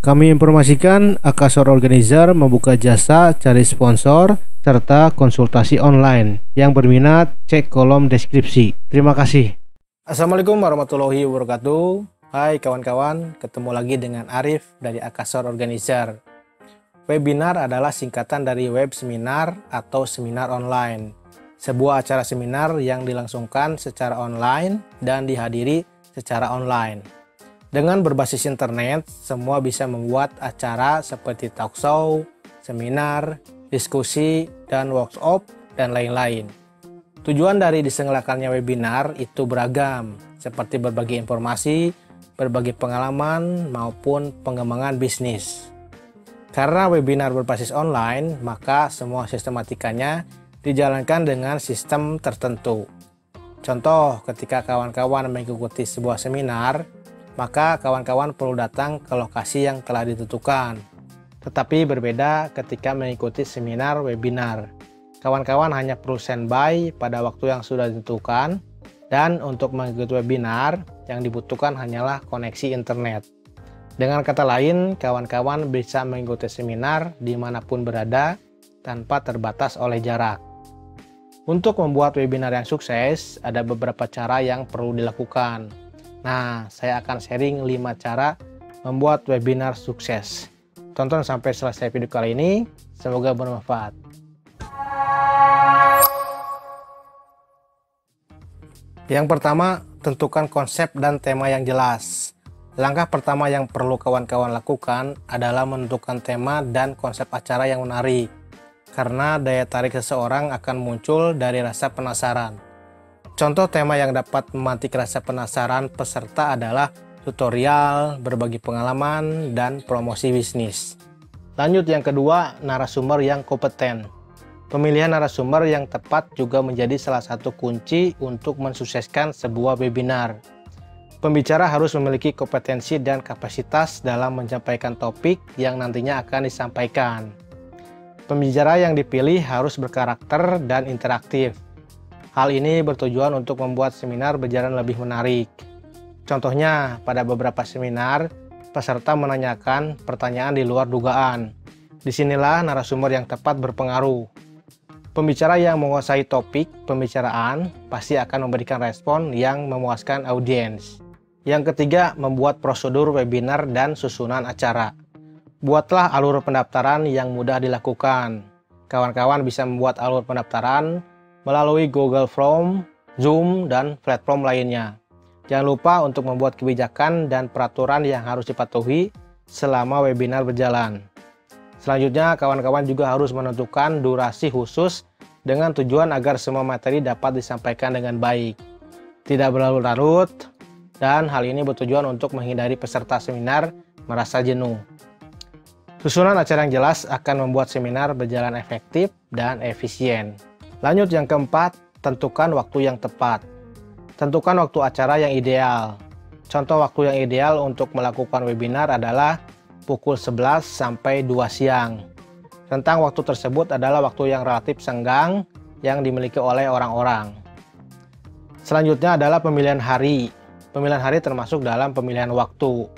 Kami informasikan Akasor Organizer membuka jasa cari sponsor serta konsultasi online. Yang berminat cek kolom deskripsi. Terima kasih. Assalamualaikum warahmatullahi wabarakatuh. Hai kawan-kawan, ketemu lagi dengan Arif dari Akasor Organizer. Webinar adalah singkatan dari web seminar atau seminar online. Sebuah acara seminar yang dilangsungkan secara online dan dihadiri secara online. Dengan berbasis internet, semua bisa membuat acara seperti talk show, seminar, diskusi, dan workshop, dan lain-lain. Tujuan dari diselenggarakannya webinar itu beragam, seperti berbagi informasi, berbagi pengalaman, maupun pengembangan bisnis. Karena webinar berbasis online, maka semua sistematikanya dijalankan dengan sistem tertentu. Contoh, ketika kawan-kawan mengikuti sebuah seminar, maka kawan-kawan perlu datang ke lokasi yang telah ditentukan. Tetapi berbeda ketika mengikuti seminar webinar. Kawan-kawan hanya perlu standby pada waktu yang sudah ditentukan, dan untuk mengikuti webinar yang dibutuhkan hanyalah koneksi internet. Dengan kata lain, kawan-kawan bisa mengikuti seminar dimanapun berada tanpa terbatas oleh jarak. Untuk membuat webinar yang sukses, ada beberapa cara yang perlu dilakukan. Nah, saya akan sharing 5 cara membuat webinar sukses. Tonton sampai selesai video kali ini, semoga bermanfaat. Yang pertama, tentukan konsep dan tema yang jelas. Langkah pertama yang perlu kawan-kawan lakukan adalah menentukan tema dan konsep acara yang menarik. Karena daya tarik seseorang akan muncul dari rasa penasaran. Contoh tema yang dapat memantik rasa penasaran peserta adalah tutorial, berbagi pengalaman, dan promosi bisnis. Lanjut yang kedua, narasumber yang kompeten. Pemilihan narasumber yang tepat juga menjadi salah satu kunci untuk mensukseskan sebuah webinar. Pembicara harus memiliki kompetensi dan kapasitas dalam menyampaikan topik yang nantinya akan disampaikan. Pembicara yang dipilih harus berkarakter dan interaktif. Hal ini bertujuan untuk membuat seminar berjalan lebih menarik. Contohnya, pada beberapa seminar, peserta menanyakan pertanyaan di luar dugaan. Disinilah narasumber yang tepat berpengaruh. Pembicara yang menguasai topik pembicaraan pasti akan memberikan respon yang memuaskan audiens. Yang ketiga, membuat prosedur webinar dan susunan acara. Buatlah alur pendaftaran yang mudah dilakukan. Kawan-kawan bisa membuat alur pendaftaran melalui Google Form, Zoom, dan platform lainnya. Jangan lupa untuk membuat kebijakan dan peraturan yang harus dipatuhi selama webinar berjalan. Selanjutnya, kawan-kawan juga harus menentukan durasi khusus dengan tujuan agar semua materi dapat disampaikan dengan baik. Tidak berlarut-larut, dan hal ini bertujuan untuk menghindari peserta seminar merasa jenuh. Susunan acara yang jelas akan membuat seminar berjalan efektif dan efisien. Lanjut yang keempat, tentukan waktu yang tepat. Tentukan waktu acara yang ideal. Contoh waktu yang ideal untuk melakukan webinar adalah pukul 11 sampai 2 siang. Rentang waktu tersebut adalah waktu yang relatif senggang yang dimiliki oleh orang-orang. Selanjutnya adalah pemilihan hari. Pemilihan hari termasuk dalam pemilihan waktu.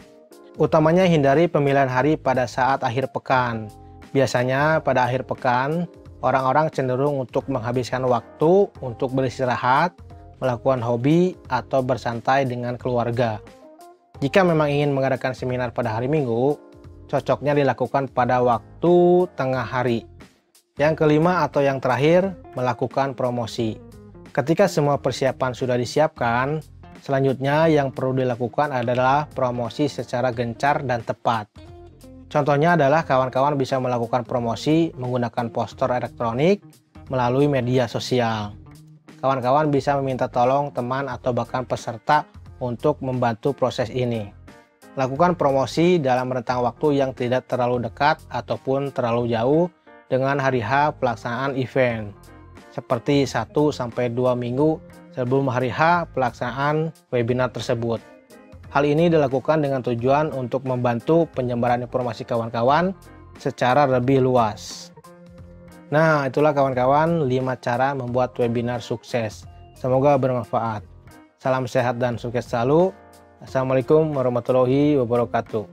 Utamanya hindari pemilihan hari pada saat akhir pekan. Biasanya pada akhir pekan, orang-orang cenderung untuk menghabiskan waktu untuk beristirahat, melakukan hobi, atau bersantai dengan keluarga. Jika memang ingin mengadakan seminar pada hari Minggu, cocoknya dilakukan pada waktu tengah hari. Yang kelima atau yang terakhir, melakukan promosi. Ketika semua persiapan sudah disiapkan, selanjutnya yang perlu dilakukan adalah promosi secara gencar dan tepat. Contohnya adalah kawan-kawan bisa melakukan promosi menggunakan poster elektronik melalui media sosial. Kawan-kawan bisa meminta tolong teman atau bahkan peserta untuk membantu proses ini. Lakukan promosi dalam rentang waktu yang tidak terlalu dekat ataupun terlalu jauh dengan hari H pelaksanaan event, seperti 1-2 minggu sebelum hari H pelaksanaan webinar tersebut. Hal ini dilakukan dengan tujuan untuk membantu penyebaran informasi kawan-kawan secara lebih luas. Nah, itulah kawan-kawan 5 cara membuat webinar sukses. Semoga bermanfaat. Salam sehat dan sukses selalu. Assalamualaikum warahmatullahi wabarakatuh.